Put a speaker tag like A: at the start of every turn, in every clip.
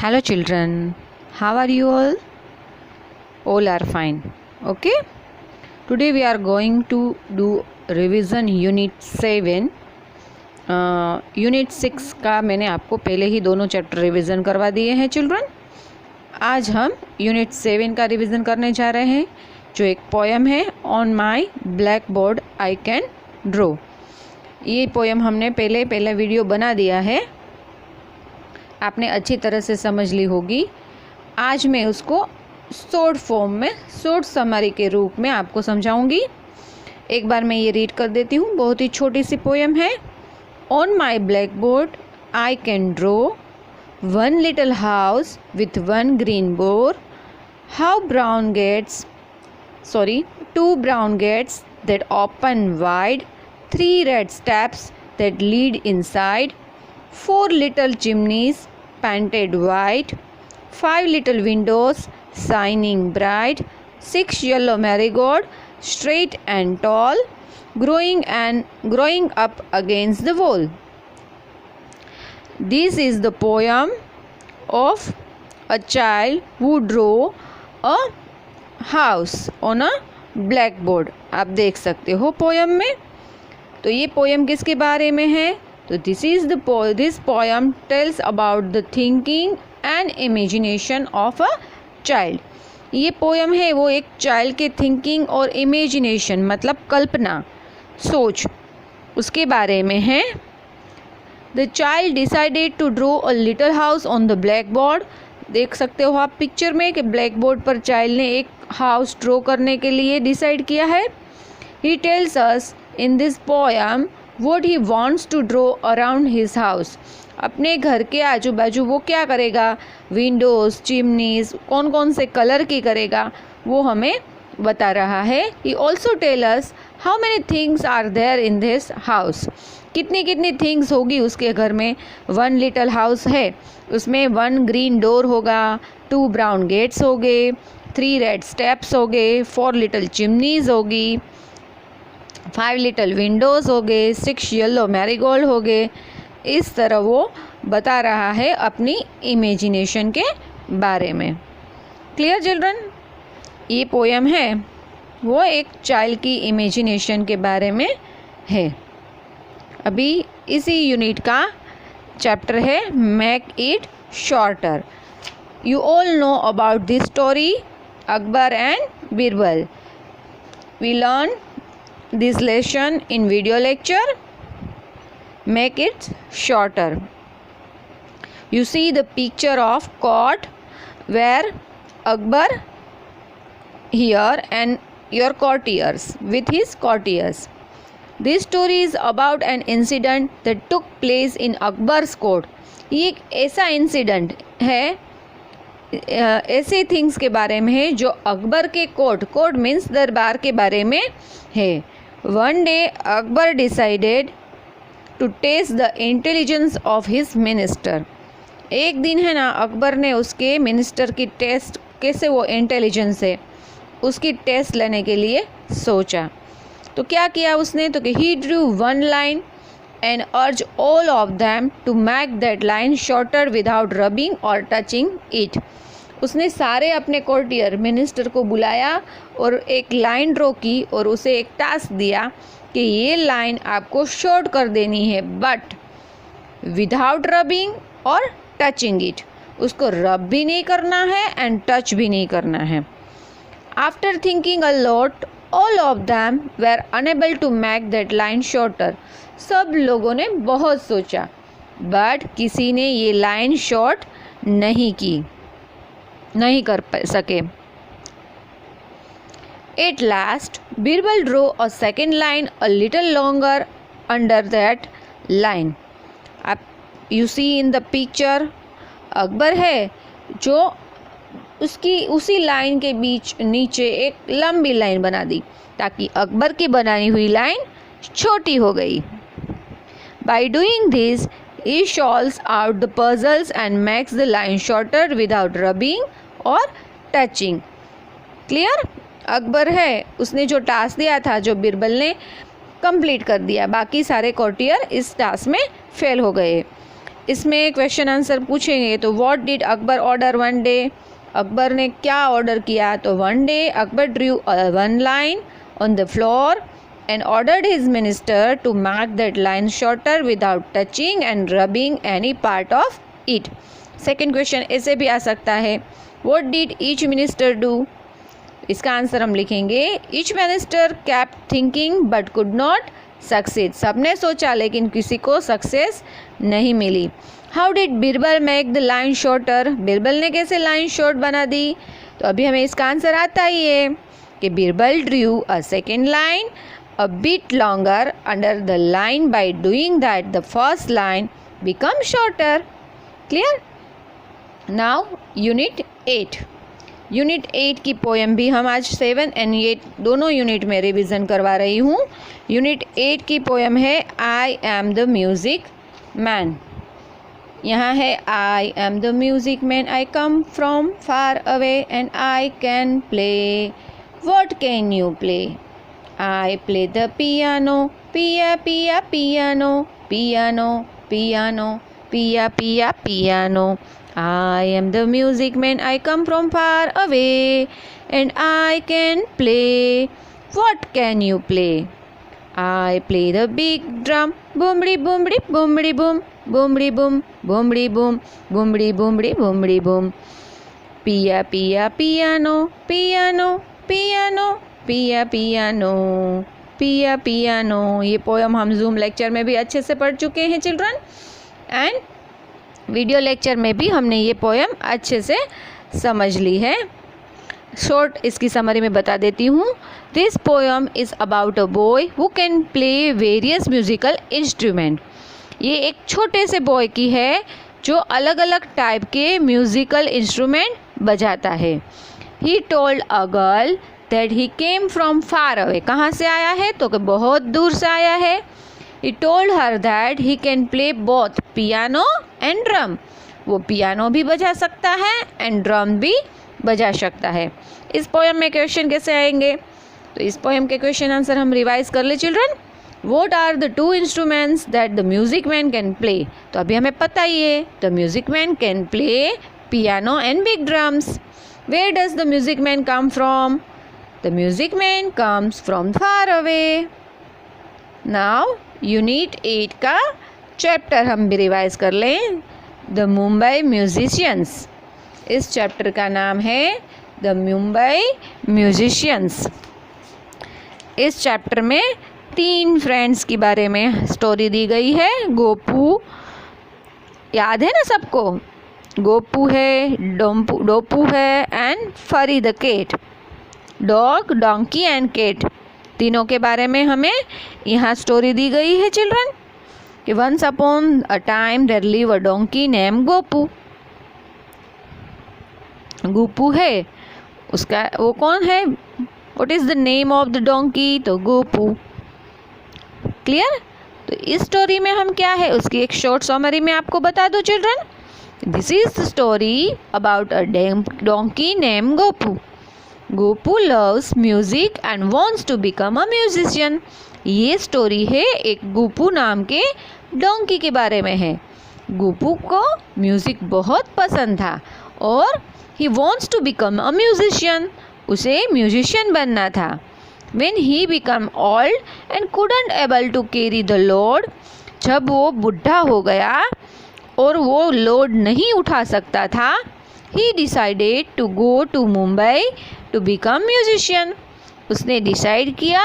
A: Hello children, how are you all? All are fine. Okay. Today we are going to do revision unit 7. Unit 6 का मैंने आपको पहले ही दोनों chapter revision करवा दिए हैं चिल्ड्रन। आज हम यूनिट 7 का रिवीजन करने जा रहे हैं, जो एक पोएम है on my black board I can draw. ये पोएम हमने पहला वीडियो बना दिया है, आपने अच्छी तरह से समझ ली होगी। आज मैं उसको शॉर्ट फॉर्म में, शॉर्ट समरी के रूप में आपको समझाऊंगी। एक बार मैं ये रीड कर देती हूँ। बहुत ही छोटी सी पोएम है। On my black board I can draw one little house with one green door, two brown gates that open wide, three red steps that lead inside, four little chimneys painted white, five little windows shining bright, six yellow marigold straight and tall, growing up against the wall. This is the poem of a child who drew a house on a blackboard. आप देख सकते हो poem में। तो ये poem किसके बारे में है? तो this poem tells about the thinking and imagination of a child. ये पोएम है वो एक चाइल्ड के थिंकिंग और इमेजिनेशन मतलब कल्पना, सोच, उसके बारे में है। The child decided to draw a little house on the blackboard. देख सकते हो आप पिक्चर में कि ब्लैक बोर्ड पर चाइल्ड ने एक हाउस ड्रॉ करने के लिए डिसाइड किया है। He tells us in this poem what he wants to draw around his house. अपने घर के आजू बाजू वो क्या करेगा, विंडोज़, चिमनीज़, कौन कौन से कलर की करेगा वो हमें बता रहा है। He also tell us how many things are there in this house. कितनी कितनी थिंग्स होगी उसके घर में। वन लिटिल हाउस है, उसमें वन ग्रीन डोर होगा, टू ब्राउन गेट्स हो गए, थ्री रेड स्टेप्स हो गए, फोर लिटिल चिमनीज़ होगी, फाइव लिटिल विंडोज़ हो गए, सिक्स येलो मैरीगोल्ड हो गए। इस तरह वो बता रहा है अपनी इमेजिनेशन के बारे में। Clear children? ये पोएम है वो एक चाइल्ड की इमेजिनेशन के बारे में है। अभी इसी यूनिट का चैप्टर है make it shorter. You all know about this story Akbar and Birbal. We learn this lesson in video lecture. Make it shorter. You see the picture of court where Akbar here and your courtiers with his courtiers. This story is about an incident that took place in Akbar's court. ये एक ऐसा incident है, ऐसे things के बारे में है जो अकबर के कोर्ट मीन्स दरबार के बारे में है। One day Akbar decided to test the intelligence of his minister. एक दिन है ना, अकबर ने उसके मिनिस्टर की टेस्ट, कैसे वो इंटेलिजेंस है उसकी टेस्ट लेने के लिए सोचा। तो क्या किया उसने? तो कि he drew one line and urged all of them to make that line shorter without rubbing or touching it. उसने सारे अपने कोर्टियर मिनिस्टर को बुलाया और एक लाइन ड्रॉ की और उसे एक टास्क दिया कि ये लाइन आपको शॉर्ट कर देनी है, बट विदाउट रबिंग और टचिंग इट। उसको रब भी नहीं करना है एंड टच भी नहीं करना है। After thinking a lot all of them were unable to make that line shorter. सब लोगों ने बहुत सोचा बट किसी ने ये लाइन शॉर्ट नहीं कर सके। At last, Birbal drew a second line a little longer under that line. अब you see in the picture, Akbar है जो उसकी उसी लाइन के बीच नीचे एक लंबी लाइन बना दी ताकि अकबर की बनाई हुई लाइन छोटी हो गई। By doing this, he solves out the puzzles and makes the line shorter without rubbing और टचिंग। क्लियर? अकबर है उसने जो टास्क दिया था, जो बिरबल ने कंप्लीट कर दिया, बाकी सारे कोर्टियर इस टास्क में फेल हो गए। इसमें क्वेश्चन आंसर पूछेंगे तो what did Akbar order one day, Akbar ने क्या ऑर्डर किया, तो one day Akbar Drew one line on the floor and ordered his minister to make that line shorter without touching and rubbing any part of it. Second question ऐसे भी आ सकता है, what did each minister do? इसका answer हम लिखेंगे each minister kept thinking but could not succeed. सबने सोचा लेकिन किसी को सक्सेस नहीं मिली. How did Birbal make the line shorter? Birbal ने कैसे लाइन शॉर्ट बना दी? तो अभी हमें इसका आंसर आता ही है कि Birbal drew a second line a bit longer under the line. By doing that the first line become shorter. Clear? Now unit 8. Unit 8 की पोएम भी हम आज 7 and 8 दोनों यूनिट में रिवीजन करवा रही हूँ. यूनिट 8 की पोएम है I am the music man. यहाँ है I am the music man, I come from far away and I can play. What can you play? I play the piano, pia pia piano, piano piano, pia pia piano. I am the music man, I come from far away and I can play. What can you play? I play the big drum, boomri boomri boomri boom, boomri boom, boomri boom, boomri boomri boomri boom. Pia pia piano, piano piano, पिया piano, पिया piano. ये poem हम zoom lecture में भी अच्छे से पढ़ चुके हैं चिल्ड्रन, एंड वीडियो लेक्चर में भी हमने ये पोएम अच्छे से समझ ली है. शॉर्ट इसकी समरी में बता देती हूँ. This poem is about a boy who can play various musical instrument. ये एक छोटे से बॉय की है जो अलग अलग टाइप के म्यूज़िकल इंस्ट्रूमेंट बजाता है. He told a girl that he came from far away. कहाँ से आया है? तो कि बहुत दूर से आया है. He told her that he can play both piano and drum. वो पियानो भी बजा सकता है एंड ड्रम भी बजा सकता है. इस पोएम में क्वेश्चन कैसे आएंगे? तो इस पोएम के क्वेश्चन आंसर हम रिवाइज कर ले children. What are the two instruments that the music man can play? तो अभी हमें पता ही है, the music man can play piano and big drums. Where does the music man come from? The music man comes from far away. Now unit 8 का chapter हम भी revise कर लें. The Mumbai musicians. इस चैप्टर का नाम है द मुंबई म्यूजिशियंस. इस चैप्टर में 3 फ्रेंड्स के बारे में स्टोरी दी गई है. गोपू याद है ना सबको? गोपू है, डोपू है एंड फरी the cat. Dog, donkey and cat, तीनों के बारे में हमें यहाँ स्टोरी दी गई है चिल्ड्रन. कि once upon a time there live a donkey name Gopu. Gopu है, उसका वो कौन है? What is the name of the donkey? तो गोपू. क्लियर? तो इस स्टोरी में हम क्या है उसकी एक शॉर्ट समरी में आपको बता दो children. This is the story about a donkey name Gopu. Gopu loves music and wants to become a musician. ये स्टोरी है एक गोपू नाम के डोंकी के बारे में है. गोपू को म्यूज़िक बहुत पसंद था और he wants to become a musician. उसे म्यूजिशियन बनना था. When he become old and couldn't able to carry the load. जब वो बुढ़ा हो गया और वो लोड नहीं उठा सकता था, he decided to go to Mumbai to become musician. उसने डिसाइड किया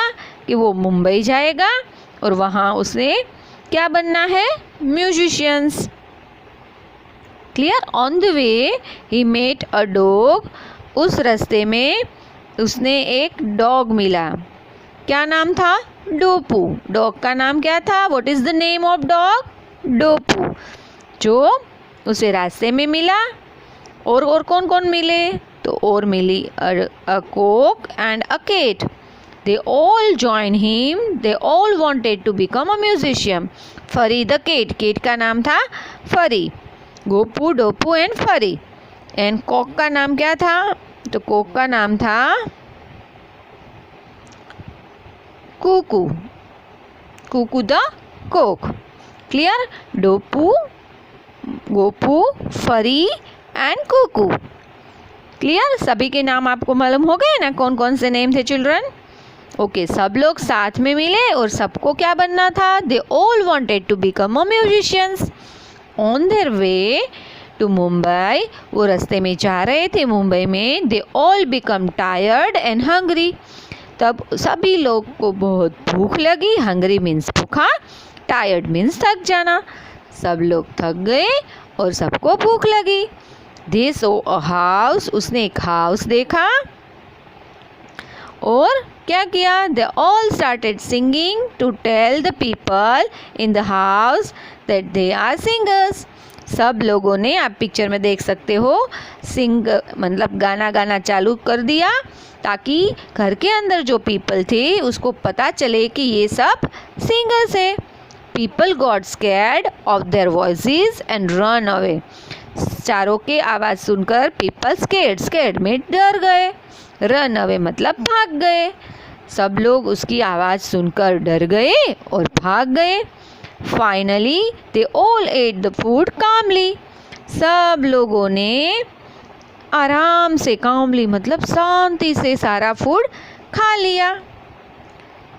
A: कि वो मुंबई जाएगा और वहाँ उसने क्या बनना है? Musicians. Clear? On the way he met a dog. उस रास्ते में उसने एक डॉग मिला. क्या नाम था? डोपू. डॉग का नाम क्या था? What is the name of dog? Dopu. जो उसे रास्ते में मिला. और कौन कौन मिले? तो और मिली a cock and a cat. They all join him. They all wanted to become a musician. Fari the cat. Cat का नाम था Fari. Gopu, Dopu and Fari. And cock का नाम क्या था? तो कोक का नाम था Kuku. Kuku the cock. Clear? Dopu Gopu, Fari and Kuku. Clear? सभी के नाम आपको मालूम हो गए ना, कौन कौन से नेम थे चिल्ड्रन? ओके, सब लोग साथ में मिले और सबको क्या बनना था? They all wanted to become a musicians. On their way to Mumbai, वो रास्ते में जा रहे थे मुंबई में। They all become tired and hungry, तब सभी लोग को बहुत भूख लगी। हंग्री मीन्स भूखा, टायर्ड मीन्स थक जाना। सब लोग थक गए और सबको भूख लगी। दे सो अ हाउस, उसने एक हाउस देखा और क्या किया? They all started singing to tell the people in the house that they are singers. सब लोगों ने, आप पिक्चर में देख सकते हो, सिंग मतलब गाना गाना चालू कर दिया ताकि घर के अंदर जो पीपल थे उसको पता चले कि ये सब सिंगर्स है। People got scared of their voices and run away. चारों के आवाज़ सुनकर पीपल स्कैर्ड में डर गए। रन अवे मतलब भाग गए। सब लोग उसकी आवाज़ सुनकर डर गए और भाग गए। Finally they all ate the food calmly. सब लोगों ने आराम से, कामली मतलब शांति से सारा फूड खा लिया।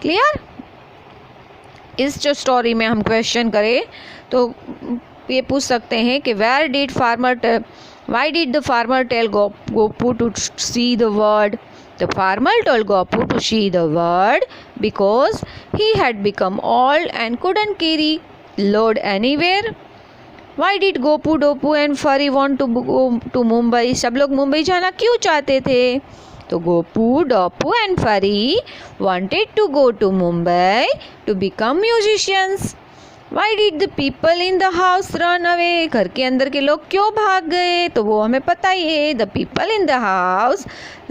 A: क्लियर? इस जो स्टोरी में हम क्वेश्चन करें तो ये पूछ सकते हैं कि why did the farmer tell Gopu to see the word? The farmer told Gopu to see the word because he had become old and couldn't carry load anywhere. Why did Gopu, Dopu and Furry want to go to Mumbai? सब लोग मुंबई जाना क्यों चाहते थे? तो Gopu, Dopu and फरी wanted to go to Mumbai to become musicians. Why did the people in the house run away? घर के अंदर के लोग क्यों भाग गए? तो वो हमें पता ही है। The people in the house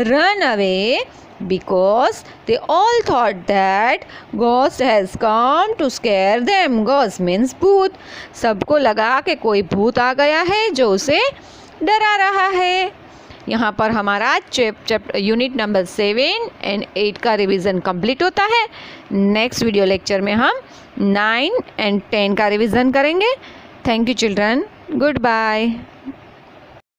A: run away because they all thought that ghost has come to scare them. Ghost means भूत। सबको लगा कि कोई भूत आ गया है जो उसे डरा रहा है। यहाँ पर हमारा यूनिट नंबर 7 एंड 8 का रिवीजन कंप्लीट होता है। नेक्स्ट वीडियो लेक्चर में हम 9 एंड 10 का रिवीजन करेंगे। Thank you children, good bye.